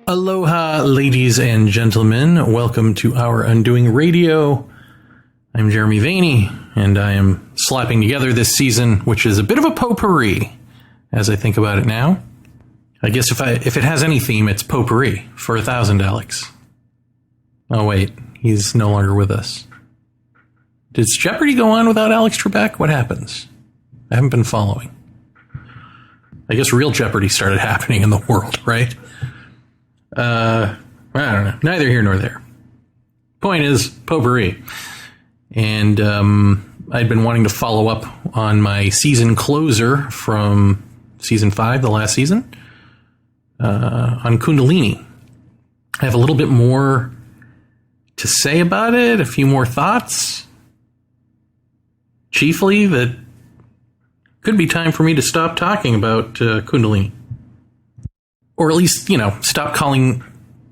Aloha, ladies and gentlemen. Welcome to our Undoing Radio. I'm Jeremy Vaeni, and I am slapping together this season, which is a bit of a potpourri, as I think about it now. I guess if it has any theme, it's potpourri for 1,000, Alex. Oh, wait, he's no longer with us. Does Jeopardy go on without Alex Trebek? What happens? I haven't been following. I guess real Jeopardy started happening in the world, right? I don't know. Neither here nor there. Point is, potpourri. And I'd been wanting to follow up on my season closer from season 5, the last season, on Kundalini. I have a little bit more to say about it, a few more thoughts. Chiefly that could be time for me to stop talking about Kundalini. Or at least, stop calling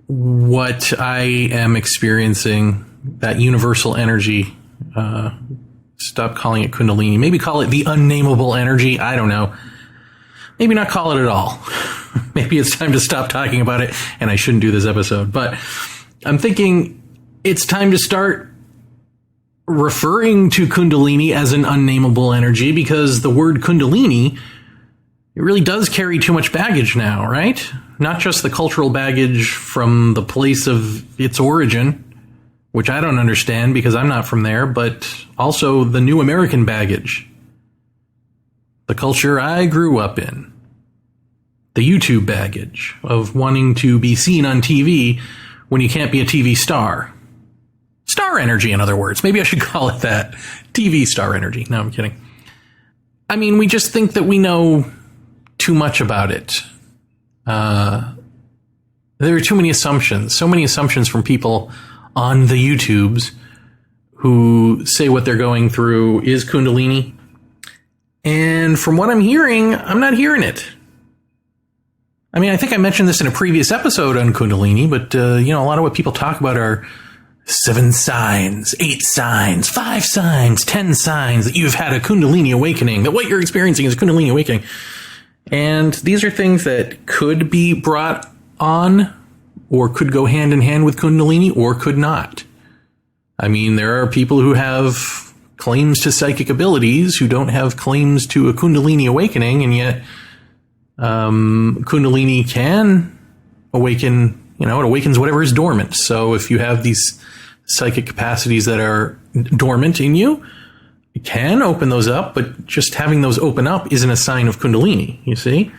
what I am experiencing, that universal energy, stop calling it Kundalini. Maybe call it the Unnameable Energy. I don't know. Maybe not call it at all. Maybe it's time to stop talking about it, and I shouldn't do this episode. But I'm thinking it's time to start referring to Kundalini as an unnameable energy, because the word Kundalini, it really does carry too much baggage now, right? Not just the cultural baggage from the place of its origin, which I don't understand because I'm not from there, but also the new American baggage. The culture I grew up in. The YouTube baggage of wanting to be seen on TV when you can't be a TV star. Star energy, in other words. Maybe I should call it that. TV star energy. No, I'm kidding. I mean, we just think that we know too much about it. There are too many assumptions. So many assumptions from people on the YouTubes who say what they're going through is Kundalini. And from what I'm hearing, I'm not hearing it. I mean, I think I mentioned this in a previous episode on Kundalini, but, a lot of what people talk about are 7 signs, 8 signs, 5 signs, 10 signs that you've had a Kundalini awakening, that what you're experiencing is a Kundalini awakening. And these are things that could be brought on or could go hand in hand with Kundalini or could not. I mean, there are people who have claims to psychic abilities who don't have claims to a Kundalini awakening, and yet Kundalini can awaken, it awakens whatever is dormant. So if you have these psychic capacities that are dormant in you, you can open those up, but just having those open up isn't a sign of Kundalini, you see?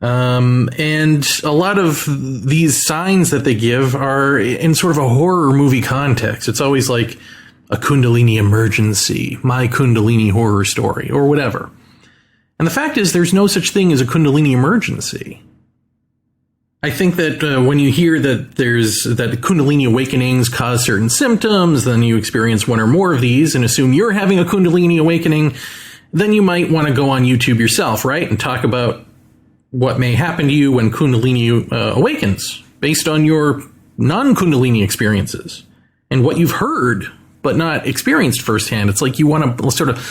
And a lot of these signs that they give are in sort of a horror movie context. It's always like a Kundalini emergency, my Kundalini horror story, or whatever. And the fact is, there's no such thing as a Kundalini emergency. I think that when you hear that that Kundalini awakenings cause certain symptoms, then you experience one or more of these and assume you're having a Kundalini awakening, then you might want to go on YouTube yourself, right? And talk about what may happen to you when Kundalini awakens based on your non-Kundalini experiences and what you've heard but not experienced firsthand. It's like you want to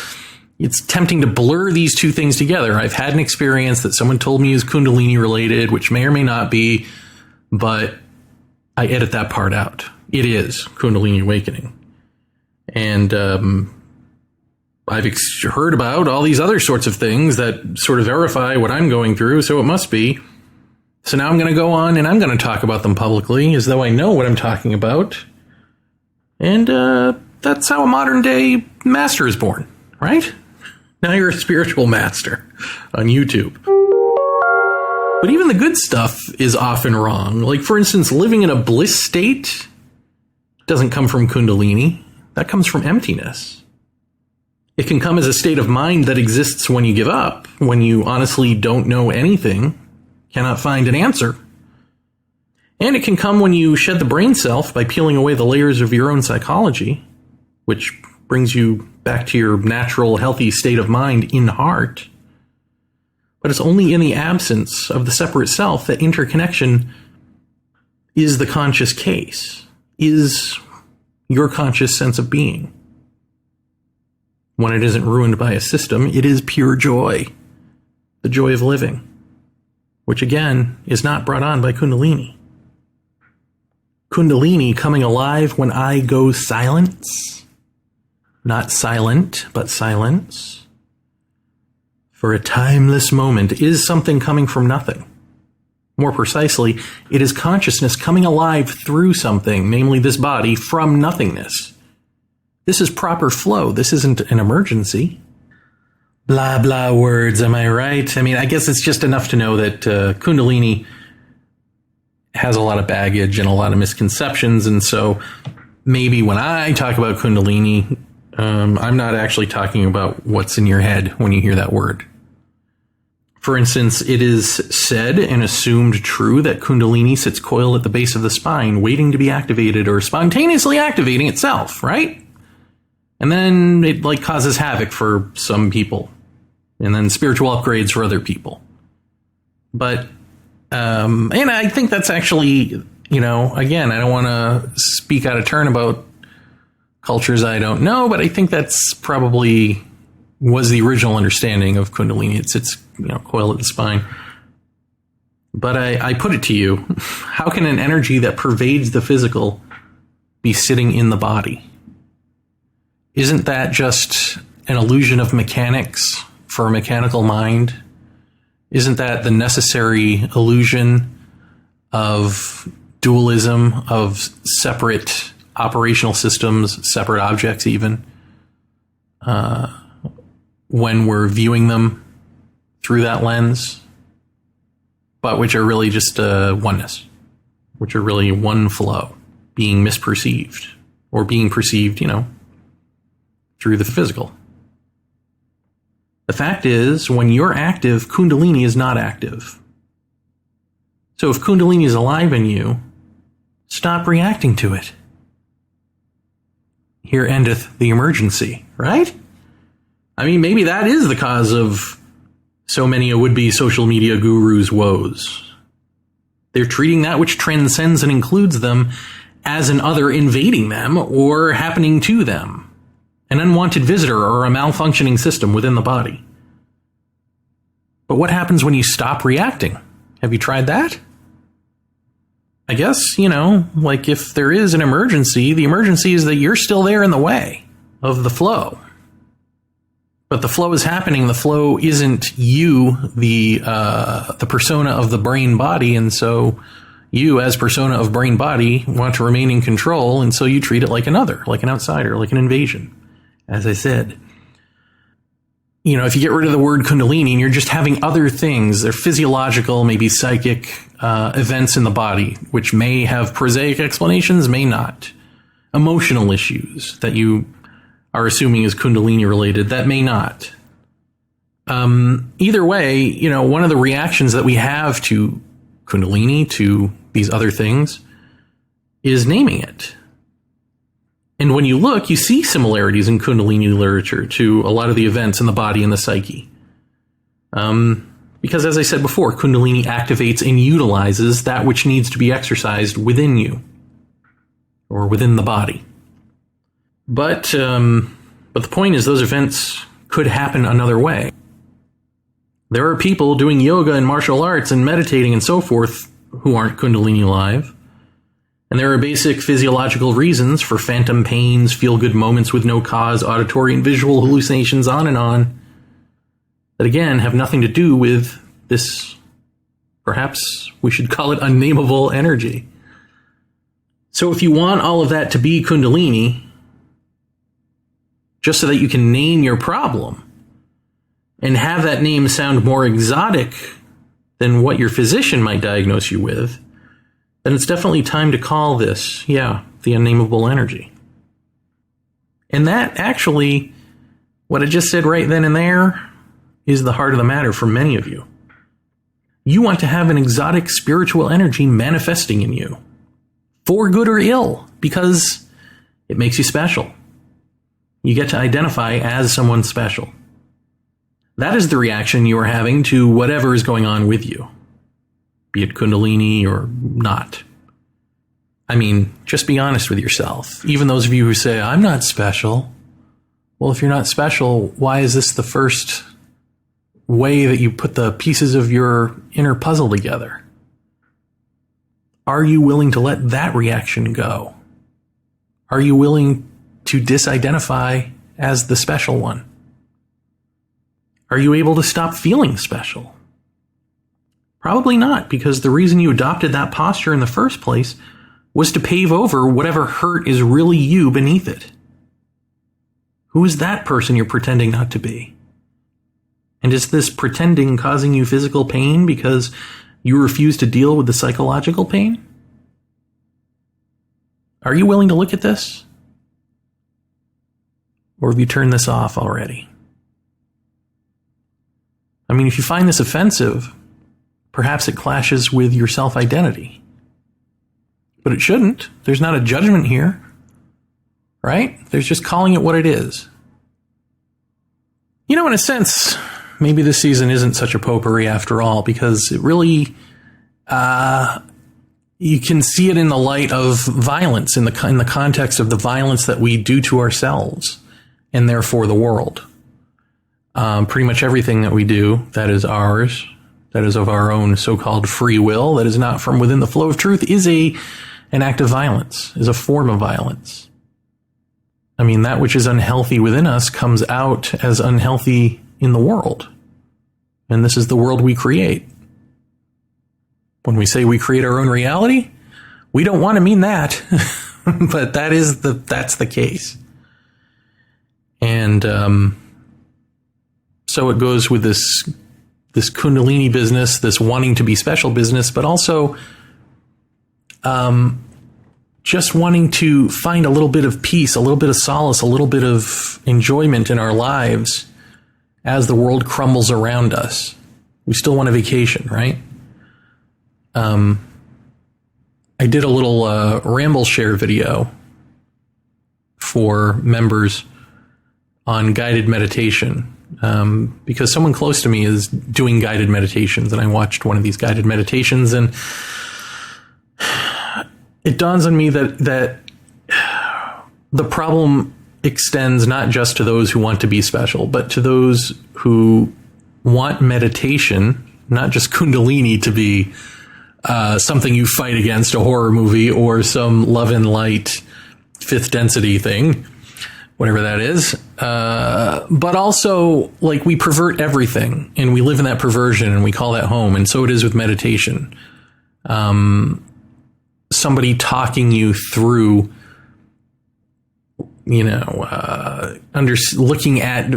it's tempting to blur these two things together. I've had an experience that someone told me is Kundalini related, which may or may not be, but I edit that part out. It is Kundalini awakening. And I've heard about all these other sorts of things that sort of verify what I'm going through, so it must be. So now I'm going to go on and I'm going to talk about them publicly as though I know what I'm talking about. And that's how a modern day master is born, right? Now you're a spiritual master on YouTube. But even the good stuff is often wrong. Like, for instance, living in a bliss state doesn't come from Kundalini. That comes from emptiness. It can come as a state of mind that exists when you give up, when you honestly don't know anything, cannot find an answer. And it can come when you shed the brain self by peeling away the layers of your own psychology, which brings you back to your natural, healthy state of mind in heart. But it's only in the absence of the separate self that interconnection is the conscious case, is your conscious sense of being. When it isn't ruined by a system, it is pure joy, the joy of living. which again is not brought on by Kundalini. Kundalini coming alive when I go silence, not silent, but silence, for a timeless moment, is something coming from nothing. More precisely, it is consciousness coming alive through something, namely this body, from nothingness. This is proper flow. This isn't an emergency. Blah, blah words, am I right? I mean, I guess it's just enough to know that Kundalini has a lot of baggage and a lot of misconceptions, and so maybe when I talk about Kundalini, I'm not actually talking about what's in your head when you hear that word. For instance, it is said and assumed true that Kundalini sits coiled at the base of the spine, waiting to be activated or spontaneously activating itself, right? And then it causes havoc for some people, and then spiritual upgrades for other people. But, and I think that's actually, again, I don't want to speak out of turn about cultures I don't know, but I think that's probably was the original understanding of Kundalini. It sits, coiled at the spine. But I put it to you, how can an energy that pervades the physical be sitting in the body? Isn't that just an illusion of mechanics for a mechanical mind? Isn't that the necessary illusion of dualism, of separate operational systems, separate objects even, when we're viewing them through that lens, but which are really just oneness, which are really one flow, being misperceived or being perceived, through the physical. The fact is, when you're active, Kundalini is not active. So if Kundalini is alive in you, stop reacting to it. Here endeth the emergency, right? I mean, maybe that is the cause of so many a would-be social media guru's woes. They're treating that which transcends and includes them as an other invading them or happening to them. An unwanted visitor or a malfunctioning system within the body. But what happens when you stop reacting? Have you tried that? I guess, if there is an emergency, the emergency is that you're still there in the way of the flow. But the flow is happening. The flow isn't you, the persona of the brain body, and so you, as persona of brain body, want to remain in control, and so you treat it like another, like an outsider, like an invasion. As I said, if you get rid of the word Kundalini and you're just having other things, they're physiological, maybe psychic events in the body, which may have prosaic explanations, may not. Emotional issues that you are assuming is Kundalini related, that may not. Either way, one of the reactions that we have to Kundalini, to these other things, is naming it. And when you look, you see similarities in Kundalini literature to a lot of the events in the body and the psyche. Because as I said before, Kundalini activates and utilizes that which needs to be exercised within you or within the body. But the point is, those events could happen another way. There are people doing yoga and martial arts and meditating and so forth who aren't Kundalini live. And there are basic physiological reasons for phantom pains, feel-good moments with no cause, auditory and visual hallucinations, on and on, that again have nothing to do with this, perhaps we should call it unnameable energy. So if you want all of that to be Kundalini, just so that you can name your problem and have that name sound more exotic than what your physician might diagnose you with, then it's definitely time to call this, the unnameable energy. And that actually, what I just said right then and there, is the heart of the matter for many of you. You want to have an exotic spiritual energy manifesting in you, for good or ill, because it makes you special. You get to identify as someone special. That is the reaction you are having to whatever is going on with you, be it Kundalini or not. I mean, just be honest with yourself. Even those of you who say, I'm not special. Well, if you're not special, why is this the first way that you put the pieces of your inner puzzle together? Are you willing to let that reaction go? Are you willing to disidentify as the special one? Are you able to stop feeling special? Probably not, because the reason you adopted that posture in the first place was to pave over whatever hurt is really you beneath it. Who is that person you're pretending not to be? And is this pretending causing you physical pain because you refuse to deal with the psychological pain? Are you willing to look at this? Or have you turned this off already? I mean, if you find this offensive, perhaps it clashes with your self-identity. But it shouldn't. There's not a judgment here, right? There's just calling it what it is. You know, in a sense, maybe this season isn't such a potpourri after all, because it really, you can see it in the light of violence, in the context of the violence that we do to ourselves and therefore the world. Pretty much everything that we do that is ours, that is of our own so-called free will, that is not from within the flow of truth, is an act of violence, is a form of violence. I mean, that which is unhealthy within us comes out as unhealthy in the world. And this is the world we create. When we say we create our own reality, we don't want to mean that, but that's the case. And so it goes with this Kundalini business, this wanting to be special business, but also just wanting to find a little bit of peace, a little bit of solace, a little bit of enjoyment in our lives as the world crumbles around us. We still want a vacation, right? I did a little ramble share video for members on guided meditation, because someone close to me is doing guided meditations, and I watched one of these guided meditations, and it dawns on me that the problem extends not just to those who want to be special, but to those who want meditation, not just Kundalini to be something you fight against, a horror movie or some love and light fifth density thing, whatever that is. But also, like, we pervert everything and we live in that perversion and we call that home. And so it is with meditation. Somebody talking you through, looking at,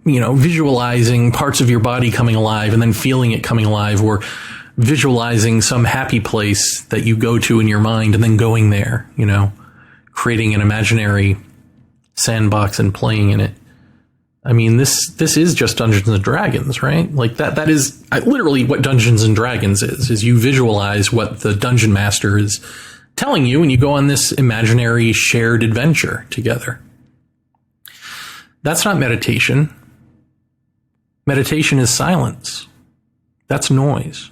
visualizing parts of your body coming alive and then feeling it coming alive, or visualizing some happy place that you go to in your mind and then going there, creating an imaginary sandbox and playing in it. I mean, this is just Dungeons and Dragons, right? Like that is literally what Dungeons and Dragons is you visualize what the dungeon master is telling you and you go on this imaginary shared adventure together. That's not meditation. Meditation is silence. That's noise.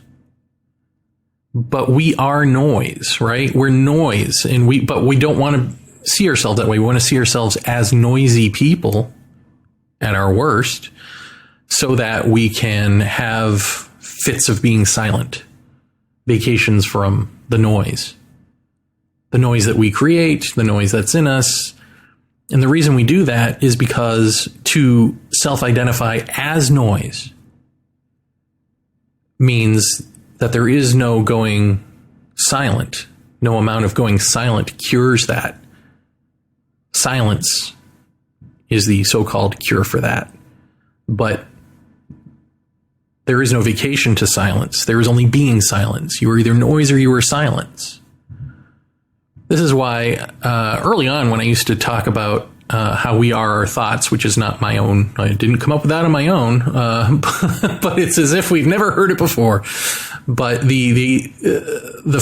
But we are noise, right? We're noise, but we don't want to see ourselves that way. We want to see ourselves as noisy people at our worst, so that we can have fits of being silent, vacations from the noise that we create, the noise that's in us. And the reason we do that is because to self-identify as noise means that there is no going silent. No amount of going silent cures that. Silence is the so-called cure for that. But there is no vacation to silence. There is only being silence. You are either noise or you are silence. This is why early on when I used to talk about how we are our thoughts, which is not my own, I didn't come up with that on my own, but it's as if we've never heard it before. But the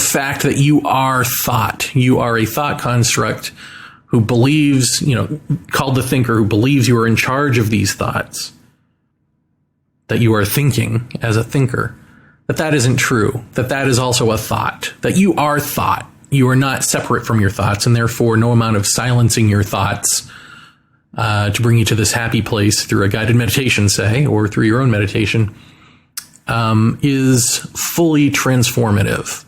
fact that you are thought, you are a thought construct who believes, called the thinker, who believes you are in charge of these thoughts, that you are thinking as a thinker, that isn't true, that is also a thought, that you are thought. You are not separate from your thoughts, and therefore no amount of silencing your thoughts to bring you to this happy place through a guided meditation, say, or through your own meditation, is fully transformative.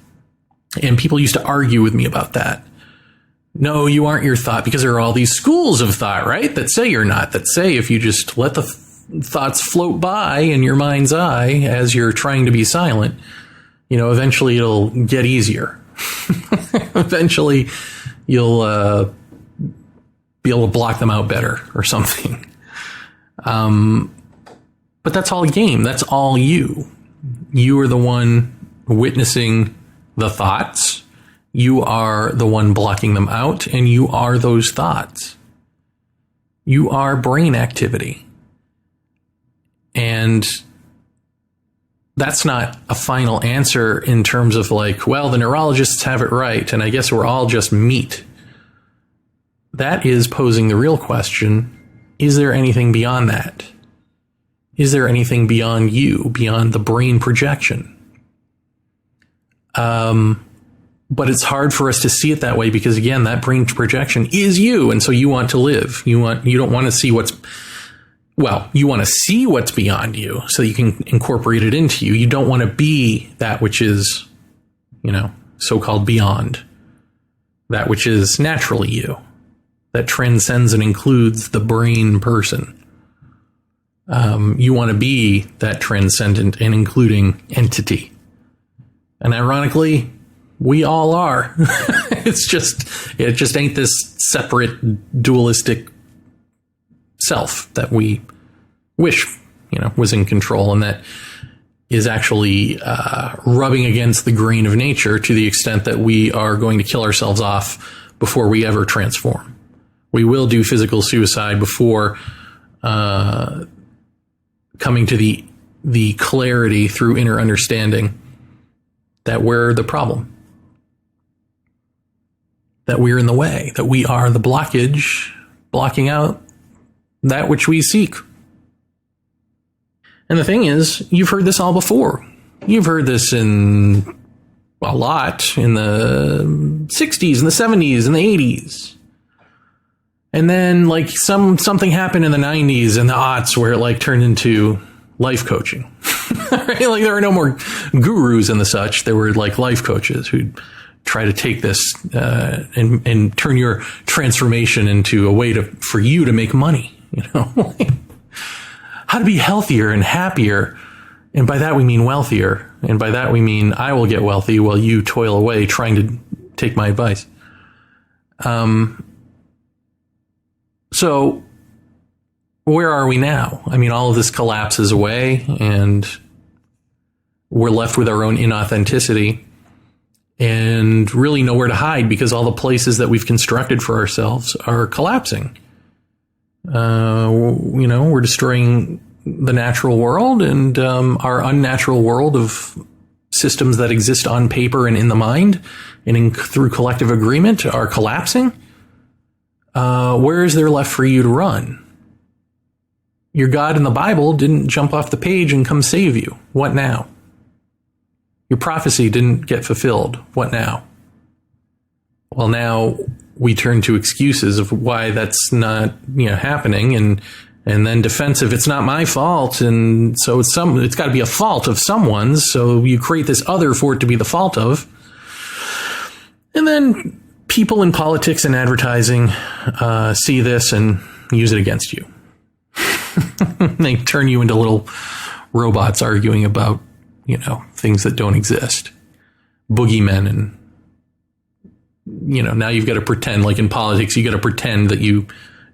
And people used to argue with me about that. No, you aren't your thought, because there are all these schools of thought, right, that say you're not, that say if you just let the thoughts float by in your mind's eye as you're trying to be silent, eventually it'll get easier. Eventually you'll be able to block them out better or something. But that's all a game. That's all you. You are the one witnessing the thoughts. You are the one blocking them out, and you are those thoughts. You are brain activity. And that's not a final answer in terms of like, well, the neurologists have it right, and I guess we're all just meat. That is posing the real question. Is there anything beyond that? Is there anything beyond you, beyond the brain projection? But it's hard for us to see it that way because, again, that brain projection is you. And so you want to live. You don't want to see you want to see what's beyond you so you can incorporate it into you. You don't want to be that which is, so-called beyond, that which is naturally you, that transcends and includes the brain person. You want to be that transcendent and including entity. And ironically, we all are. It just ain't this separate dualistic self that we wish, was in control, and that is actually rubbing against the grain of nature to the extent that we are going to kill ourselves off before we ever transform. We will do physical suicide before coming to the clarity through inner understanding that we're the problem, that we're in the way, that we are the blockage, blocking out that which we seek. And the thing is, you've heard this all before. You've heard this a lot in the 60s and the 70s and the 80s. And then something happened in the 90s and the aughts where it turned into life coaching. Right? There were no more gurus and the such. There were life coaches who'd try to take this and turn your transformation into a way for you to make money. How to be healthier and happier. And by that we mean wealthier. And by that we mean I will get wealthy while you toil away trying to take my advice. So where are we now? I mean, all of this collapses away and we're left with our own inauthenticity and really nowhere to hide because all the places that we've constructed for ourselves are collapsing. We're destroying the natural world, and our unnatural world of systems that exist on paper and in the mind and through collective agreement are collapsing. Where is there left for you to run? Your God in the Bible didn't jump off the page and come save you. What now? Your prophecy didn't get fulfilled. What now? Well, now we turn to excuses of why that's not, happening, and then defensive. It's not my fault, and so it's got to be a fault of someone's. So you create this other for it to be the fault of, and then people in politics and advertising see this and use it against you. They turn you into little robots arguing about, things that don't exist, boogeymen, and now you've got to pretend, like in politics, you got to pretend that you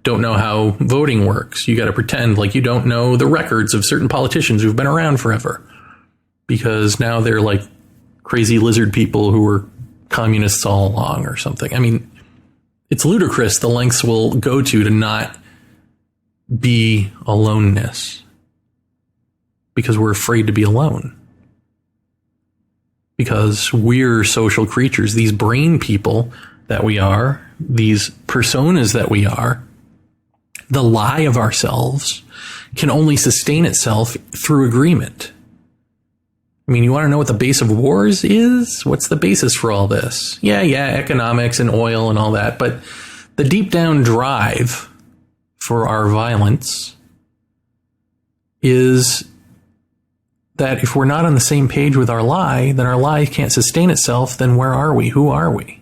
don't know how voting works. You got to pretend like you don't know the records of certain politicians who've been around forever, because now they're like crazy lizard people who were communists all along or something. I mean, it's ludicrous the lengths we'll go to not be aloneness because we're afraid to be alone. Because we're social creatures, these brain people that we are, these personas that we are, the lie of ourselves can only sustain itself through agreement. I mean, you want to know what the base of wars is? What's the basis for all this? Yeah, economics and oil and all that. But the deep down drive for our violence is that if we're not on the same page with our lie, then our lie can't sustain itself, then where are we? Who are we?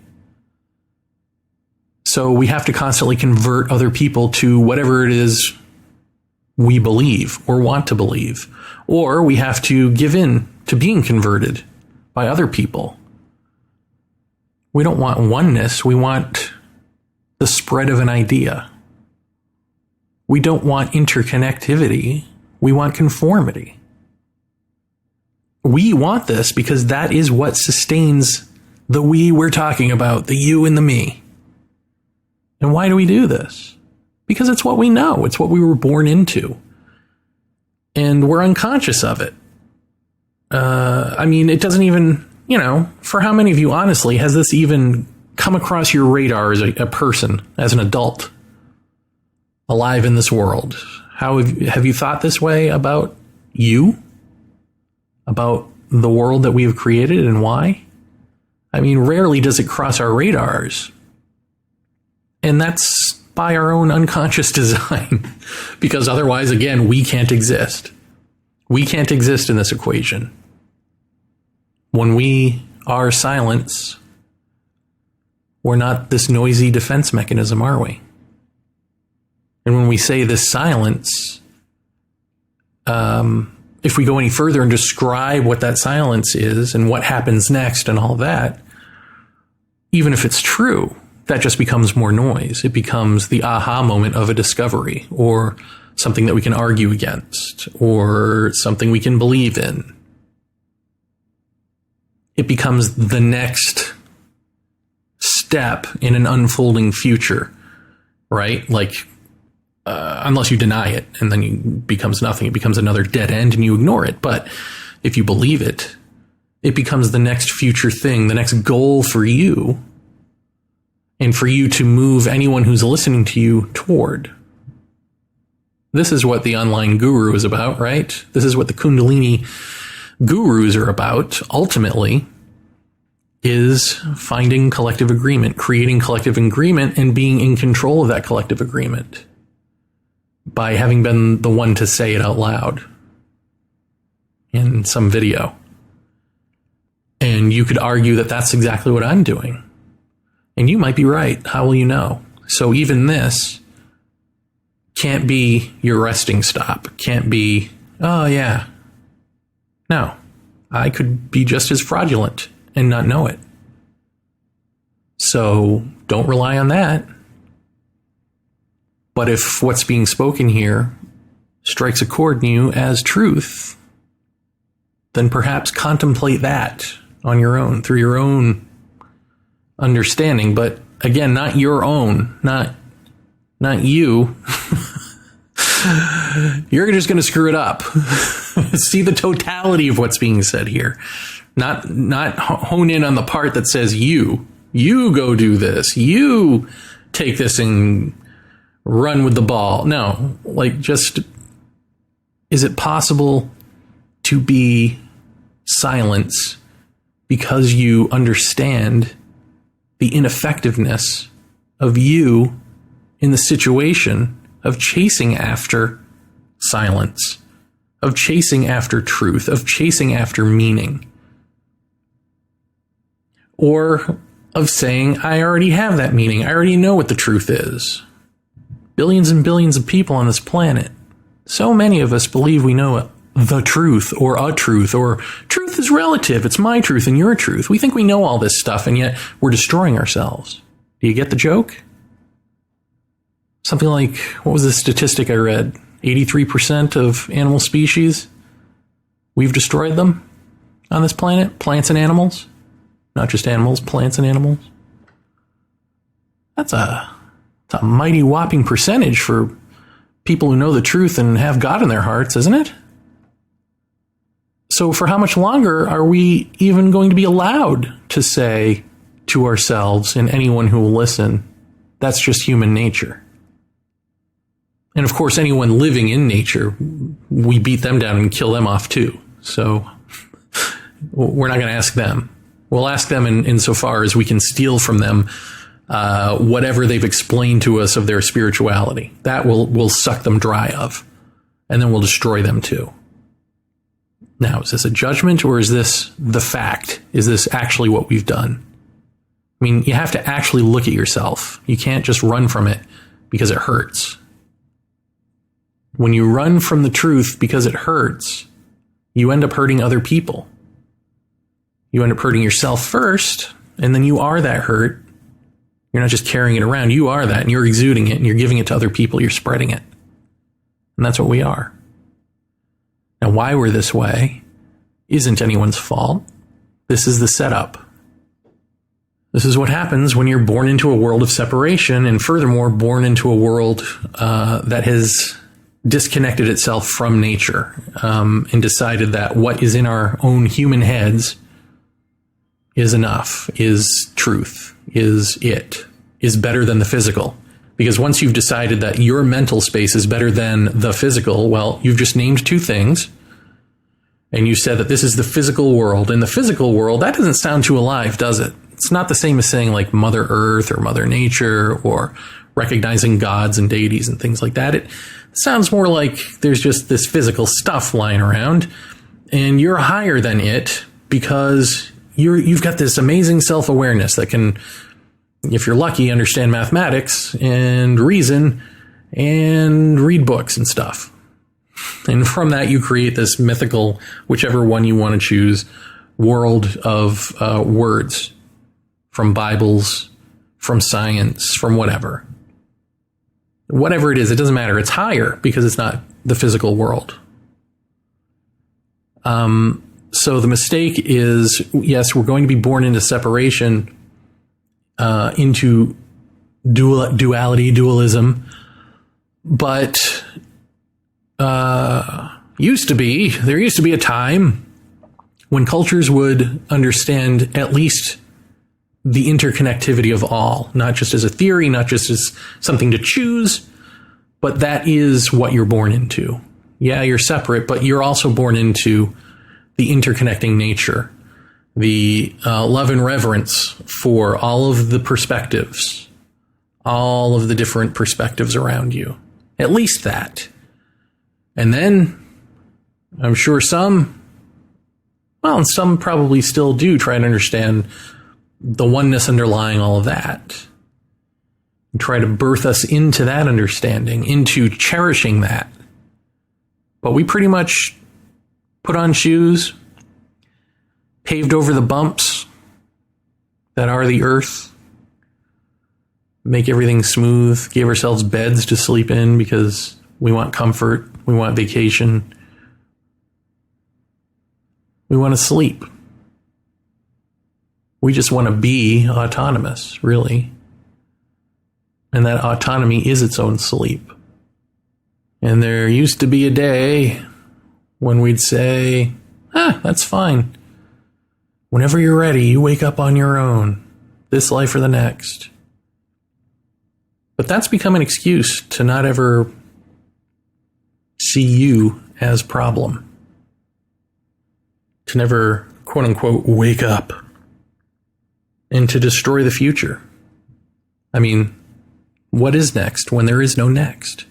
So we have to constantly convert other people to whatever it is we believe or want to believe. Or we have to give in to being converted by other people. We don't want oneness. We want the spread of an idea. We don't want interconnectivity. We want conformity. We want this because that is what sustains the we we're talking about, the you and the me. And why do we do this? Because it's what we know. It's what we were born into. And we're unconscious of it. It doesn't even, for how many of you, honestly, has this even come across your radar as a person, as an adult, alive in this world? How have you thought this way about you? About the world that we have created and why? Rarely does it cross our radars. And that's by our own unconscious design. Because otherwise, again, we can't exist. We can't exist in this equation. When we are silence, we're not this noisy defense mechanism, are we? And when we say this silence, if we go any further and describe what that silence is and what happens next and all that, even if it's true, that just becomes more noise. It becomes the aha moment of a discovery, or something that we can argue against, or something we can believe in. It becomes the next step in an unfolding future, right? Unless you deny it, and then it becomes nothing. It becomes another dead end and you ignore it. But if you believe it, it becomes the next future thing, the next goal for you, and for you to move anyone who's listening to you toward. This is what the online guru is about, right? This is what the Kundalini gurus are about, ultimately, is finding collective agreement, creating collective agreement, and being in control of that collective agreement by having been the one to say it out loud in some video. And you could argue that that's exactly what I'm doing. And you might be right. How will you know? So even this can't be your resting stop. Can't be, oh yeah. No, I could be just as fraudulent and not know it. So don't rely on that. But if what's being spoken here strikes a chord in you as truth, then perhaps contemplate that on your own, through your own understanding. But again, not your own, not you. You're just going to screw it up. See the totality of what's being said here. Not hone in on the part that says you go do this. You take this and run with the ball. No, just, is it possible to be silence because you understand the ineffectiveness of you in the situation of chasing after silence, of chasing after truth, of chasing after meaning, or of saying, I already have that meaning. I already know what the truth is. Billions and billions of people on this planet. So many of us believe we know the truth, or a truth, or truth is relative. It's my truth and your truth. We think we know all this stuff, and yet we're destroying ourselves. Do you get the joke? Something like, what was the statistic I read? 83% of animal species, we've destroyed them on this planet. Plants and animals. Not just animals, plants and animals. That's a mighty whopping percentage for people who know the truth and have God in their hearts, isn't it? So for how much longer are we even going to be allowed to say to ourselves and anyone who will listen, that's just human nature? And of course, anyone living in nature, we beat them down and kill them off too. So we're not going to ask them. We'll ask them insofar as we can steal from them whatever they've explained to us of their spirituality. That will suck them dry of, and then we'll destroy them too. Now, is this a judgment, or is this the fact? Is this actually what we've done? I mean, you have to actually look at yourself. You can't just run from it because it hurts. When you run from the truth because it hurts, you end up hurting other people. You end up hurting yourself first, and then you are that hurt. You're not just carrying it around. You are that, and you're exuding it, and you're giving it to other people. You're spreading it. And that's what we are. Now, why we're this way isn't anyone's fault. This is the setup. This is what happens when you're born into a world of separation, and furthermore, born into a world that has disconnected itself from nature, and decided that what is in our own human heads is enough, is truth, is better than the physical. Because once you've decided that your mental space is better than the physical, well, you've just named two things. And you said that this is the physical world. In the physical world, that doesn't sound too alive, does it? It's not the same as saying like Mother Earth or Mother Nature or recognizing gods and deities and things like that. It sounds more like there's just this physical stuff lying around, and you're higher than it because you've got this amazing self-awareness that can, if you're lucky, understand mathematics and reason and read books and stuff. And from that, you create this mythical, whichever one you want to choose, world of words from Bibles, from science, from whatever. Whatever it is, it doesn't matter. It's higher because it's not the physical world. So the mistake is, yes, we're going to be born into separation, into dualism, but there used to be a time when cultures would understand at least the interconnectivity of all, not just as a theory, not just as something to choose, but that is what you're born into. Yeah, you're separate, but you're also born into the interconnecting nature, the love and reverence for all of the perspectives, all of the different perspectives around you. At least that. And then I'm sure some probably still do try to understand the oneness underlying all of that, and try to birth us into that understanding, into cherishing that. But we pretty much put on shoes, paved over the bumps that are the earth, make everything smooth, gave ourselves beds to sleep in because we want comfort, we want vacation, we want to sleep. We just want to be autonomous, really. And that autonomy is its own sleep. And there used to be a day when we'd say, that's fine. Whenever you're ready, you wake up on your own, this life or the next. But that's become an excuse to not ever see you as problem. To never, quote unquote, wake up. And to destroy the future. I mean, what is next when there is no next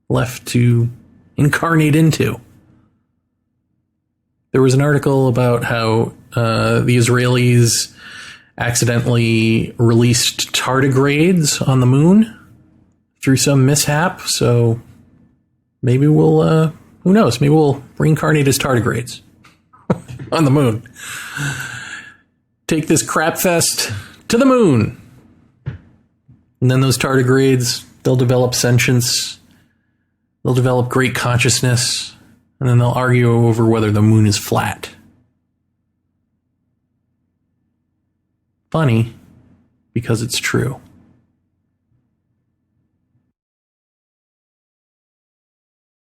left to incarnate into? There was an article about how the Israelis accidentally released tardigrades on the moon through some mishap. So maybe we'll, who knows, maybe we'll reincarnate as tardigrades on the moon. Take this crap fest to the moon. And then those tardigrades, they'll develop sentience. They'll develop great consciousness. And then they'll argue over whether the moon is flat. Funny, because it's true.